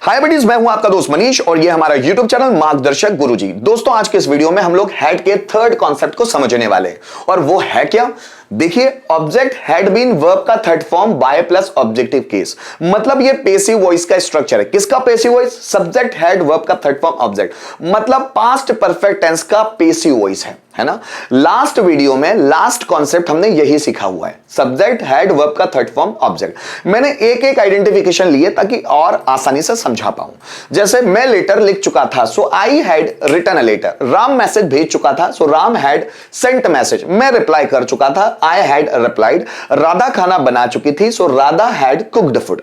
हाय buddies, मैं हूं आपका दोस्त मनीष और ये हमारा YouTube चैनल मार्गदर्शक गुरुजी। दोस्तों, आज के इस वीडियो में हम लोग हैड के थर्ड कॉन्सेप्ट को समझने वाले हैं और वो है क्या। देखिए, ऑब्जेक्ट हैड बीन वर्ब का third form by plus objective case, मतलब ये पेसिव वॉइस का स्ट्रक्चर है। किसका passive voice? Subject had verb का थर्ड फॉर्म ऑब्जेक्ट, मतलब पास्ट परफेक्ट टेंस का पेसिव वॉइस है ना। लास्ट वीडियो में लास्ट कॉन्सेप्ट हमने यही सीखा हुआ है, सब्जेक्ट हैड वर्ब का थर्ड फॉर्म ऑब्जेक्ट। मैंने एक एक आइडेंटिफिकेशन लिए ताकि और आसानी से समझा पाऊं। जैसे मैं लेटर लिख चुका था, so I had written a letter. Ram message भेज चुका था, so Ram had sent message. मैं रिप्लाई कर चुका था, आई हैड रिप्लाइड। राधा खाना बना चुकी थी, सो राधा हैड कुक्ड फूड।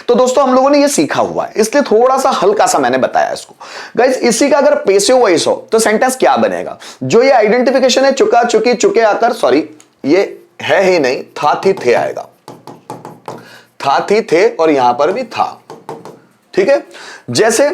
तो दोस्तों, हम लोगों ने ये सीखा हुआ है, इसलिए थोड़ा सा हल्का सा मैंने बताया इसको। गाइस, इसी का अगर पेसिव वॉइस हो तो सेंटेंस क्या बनेगा? जो ये आइडेंटिफिकेशन है, चुका चुकी चुके आकर, सॉरी ये है ही नहीं, था थी थे आएगा। था थी थे और यहां पर भी था, ठीक है। जैसे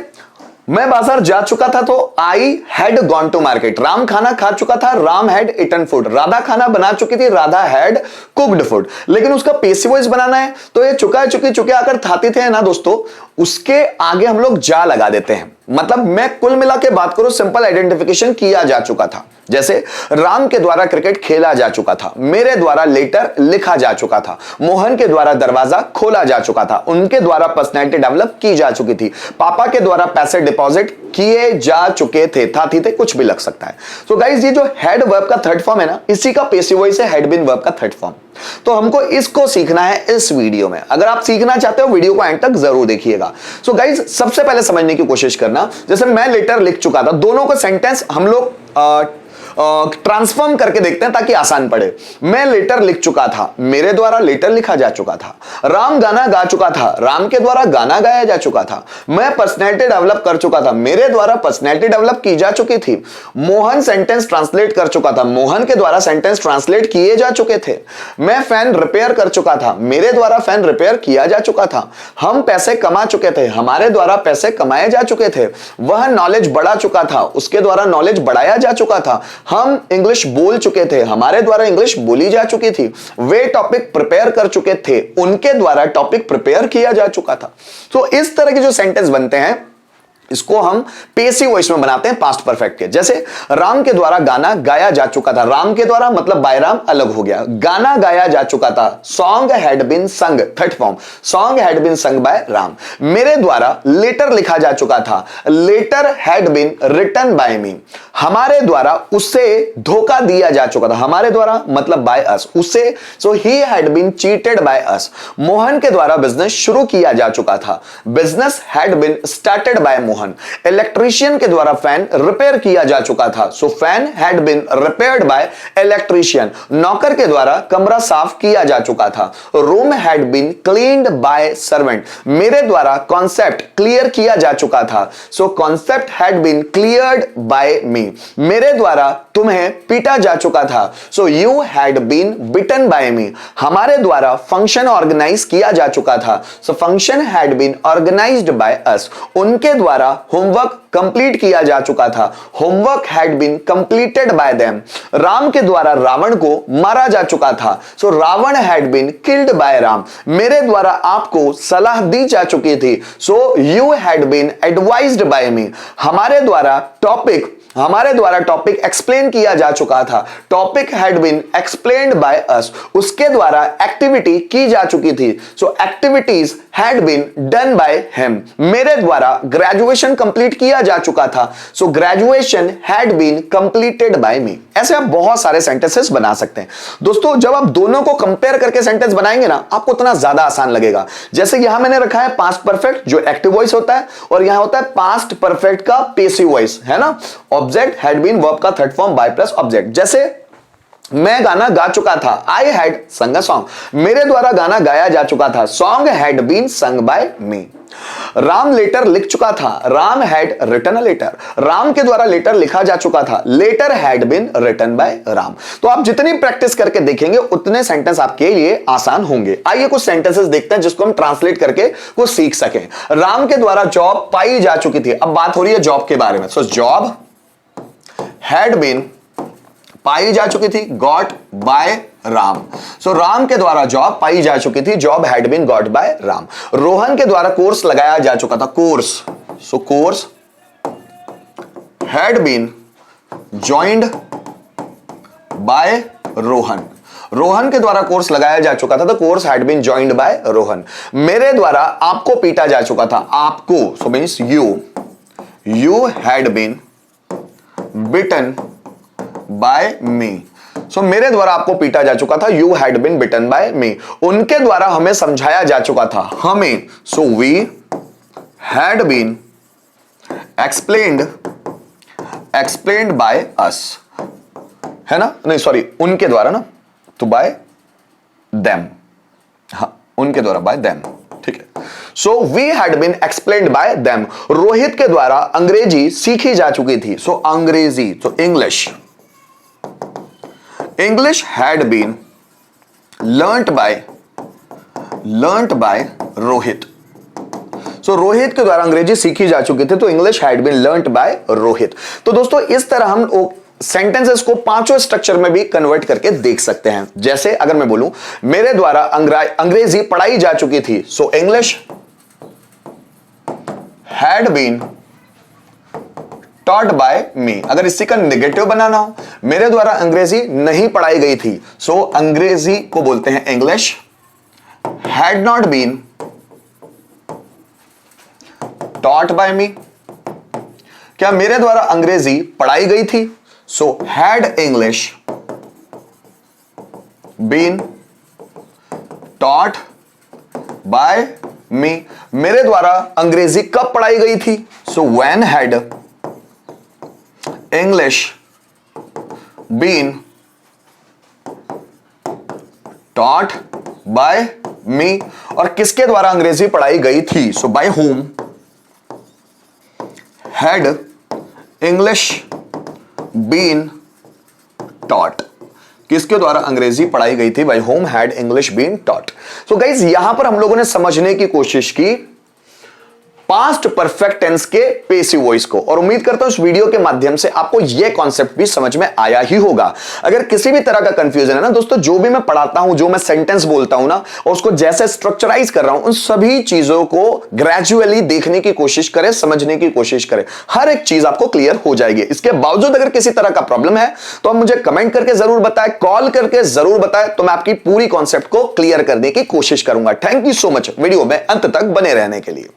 मैं बाजार जा चुका था तो I had gone to market. Ram खाना खा चुका था, Ram had eaten food. Radha खाना बना चुकी थी, राधा हैड कुक्ड फूड। लेकिन उसका पेसिव वॉइस बनाना है तो ये चुका चुकी चुके आकर थाती थे ना दोस्तों, उसके आगे हम लोग जा लगा देते हैं। मतलब मैं कुल मिला के बात करूं, सिंपल आइडेंटिफिकेशन किया जा चुका था। जैसे राम के द्वारा क्रिकेट खेला जा चुका था, मेरे द्वारा लेटर लिखा जा चुका था, मोहन के द्वारा दरवाजा खोला जा चुका था, उनके द्वारा पर्सनैलिटी डेवलप की जा चुकी थी, पापा के द्वारा पैसे डिपॉजिट किए जा चुके थे, था थी थे, कुछ भी लग सकता है। सो गाइस, ये जो हैड वर्ब का थर्ड फॉर्म है ना, इसी का पेसिव वॉइस है हैड बीन वर्ब का थर्ड फॉर्म। तो हमको इसको सीखना है इस वीडियो में। अगर आप सीखना चाहते हो वीडियो को एंड तक जरूर देखिएगा। सो गाइस, सबसे पहले समझने की कोशिश करना, जैसे मैं लेटर लिख चुका था, दोनों का सेंटेंस हम लोग ट्रांसफॉर्म करके देखते हैं ताकि आसान पड़े। मैं लेटर लिख चुका था, मेरे द्वारा लेटर लिखा जा चुका था। राम गाना गा चुका था, राम के द्वारा गाना गाया जा चुका था। मैं पर्सनैलिटी डेवलप कर चुका था, मेरे द्वारा पर्सनैलिटी डेवलप की जा चुकी थी। मोहन सेंटेंस ट्रांसलेट कर चुका था, मोहन के द्वारा सेंटेंस ट्रांसलेट किए जा चुके थे। मैं फैन रिपेयर कर चुका था, मेरे द्वारा फैन रिपेयर किया जा चुका था। हम पैसे कमा चुके थे, हमारे द्वारा पैसे कमाए जा चुके थे। वह नॉलेज बढ़ा चुका था, उसके द्वारा नॉलेज बढ़ाया जा चुका था। हम इंग्लिश बोल चुके थे, हमारे द्वारा इंग्लिश बोली जा चुकी थी। वे टॉपिक प्रिपेयर कर चुके थे, उनके द्वारा टॉपिक प्रिपेयर किया जा चुका था। तो इस तरह के जो सेंटेंस बनते हैं, इसको हम पेसिव वॉइस में बनाते हैं पास्ट परफेक्ट के। जैसे राम के द्वारा गाना गाया जा चुका था, राम के द्वारा मतलब बाय राम अलग हो गया, गाना गाया जा चुका था। Song had been sung, third form, song had been sung by Ram. मेरे द्वारा लेटर लिखा जा चुका था, letter had been written by me. हमारे द्वारा उसे धोखा दिया जा चुका था, हमारे द्वारा मतलब बाय अस, उसे, so he had been cheated by us. Mohan के द्वारा बिजनेस शुरू किया जा चुका था, business had been started by Mohan. Electrician के द्वारा फैन रिपेयर किया जा चुका था, so fan had been repaired by electrician. नौकर के द्वारा कमरा साफ किया जा चुका था, room had been cleaned by servant. मेरे द्वारा कॉन्सेप्ट क्लियर किया जा चुका था, so concept had been cleared bye me. मेरे द्वारा तुम्हें पीटा जा चुका था, so you had been beaten by me. हमारे द्वारा फंक्शन ऑर्गेनाइज किया जा चुका था, so function had been organised by us. उनके द्वारा होमवर्क कंप्लीट किया जा चुका था, homework had been completed by them. Ram के द्वारा रावण को मारा जा चुका था, so Ravan had been killed by Ram. मेरे द्वारा आपको सलाह दी जा चुकी थी, सो you had been advised by me. हमारे द्वारा टॉपिक एक्सप्लेन किया जा चुका था, topic had been explained by us. उसके द्वारा एक्टिविटी की जा चुकी थी, so activities had been done by him. मेरे द्वारा ग्रेजुएशन कंप्लीट किया जा चुका था, so graduation had been completed by me. ऐसे आप बहुत सारे सेंटेंसेस बना सकते हैं। दोस्तों, जब आप दोनों को कंपेयर करके सेंटेंस बनाएंगे ना, आपको उतना ज्यादा आसान लगेगा। जैसे यहां मैंने रखा है पास्ट परफेक्ट जो एक्टिव वॉइस होता है, और यहां होता है पास्ट परफेक्ट का पेसिव वॉइस, है ना। ऑब्जेक्ट हैड बीन वर्ब का third form by plus object. जैसे मैं गाना गा चुका था, आई हैड संग अ सॉन्ग। मेरे द्वारा गाना गाया जा चुका था, song had been sung by me. Ram letter लिख चुका था, Ram had written a letter. Ram के द्वारा लेटर लिखा जा चुका था, letter had been written by Ram. तो आप जितनी प्रैक्टिस करके देखेंगे उतने सेंटेंस आपके लिए आसान होंगे। आइए कुछ सेंटेंसेस देखते हैं जिसको हम ट्रांसलेट करके कुछ सीख सकें। राम के द्वारा जॉब पाई जा चुकी थी, अब बात हो रही है जॉब के बारे में। सो जॉब हैड बीन पाई जा चुकी थी, got by Ram. So Ram के द्वारा जॉब पाई जा चुकी थी, job had been got by Ram. Rohan के द्वारा कोर्स लगाया जा चुका था, course, so course had been joined by Rohan. Rohan के द्वारा कोर्स लगाया जा चुका था, the course had been joined by Rohan. मेरे द्वारा आपको पीटा जा चुका था, आपको, सो means you had been beaten by me. So मेरे द्वारा आपको पीटा जा चुका था, you had been beaten by me. उनके द्वारा हमें समझाया जा चुका था, हमें, so we had been explained by us, है ना, नहीं सॉरी, उनके द्वारा ना, तो बाय देम, हाँ उनके द्वारा बाय देम, ठीक है। So we had been explained by them. Rohit के द्वारा अंग्रेजी सीखी जा चुकी थी, सो अंग्रेजी, तो English had been learned by Rohit. So Rohit के द्वारा अंग्रेजी सीखी जा चुकी थी, तो English had been learned by Rohit. तो दोस्तों इस तरह हम सेंटेंसेस को पांचों स्ट्रक्चर में भी कन्वर्ट करके देख सकते हैं। जैसे अगर मैं बोलूं, मेरे द्वारा अंग्रेजी पढ़ाई जा चुकी थी, so English had been taught by me. अगर इसी का नेगेटिव बनाना हो, मेरे द्वारा अंग्रेजी नहीं पढ़ाई गई थी, सो अंग्रेजी को बोलते हैं English had not been taught by me. क्या मेरे द्वारा अंग्रेजी पढ़ाई गई थी, so had English been taught by me. मेरे द्वारा अंग्रेजी कब पढ़ाई गई थी, so when had English been taught by me. और किसके द्वारा अंग्रेजी पढ़ाई गई थी, so by home had English been taught. किसके द्वारा अंग्रेजी पढ़ाई गई थी, by home had English been taught. So guys यहां पर हम लोगों ने समझने की कोशिश की पास्ट परफेक्ट टेंस के पेसिव वॉइस को, और उम्मीद करता हूं इस वीडियो के माध्यम से आपको यह कॉन्सेप्ट भी समझ में आया ही होगा। अगर किसी भी तरह का कंफ्यूजन है ना दोस्तों, जो भी मैं पढ़ाता हूं, जो मैं सेंटेंस बोलता हूं ना, और उसको जैसे स्ट्रक्चराइज कर रहा हूं, उन सभी चीजों को ग्रेजुअली देखने की कोशिश करें, समझने की कोशिश करें, हर एक चीज आपको क्लियर हो जाएगी। इसके बावजूद अगर किसी तरह का प्रॉब्लम है तो आप मुझे कमेंट करके जरूर बताएं, कॉल करके जरूर बताएं, तो मैं आपकी पूरी कॉन्सेप्ट को क्लियर करने की कोशिश करूंगा। Thank you so much video में अंत तक बने रहने के लिए।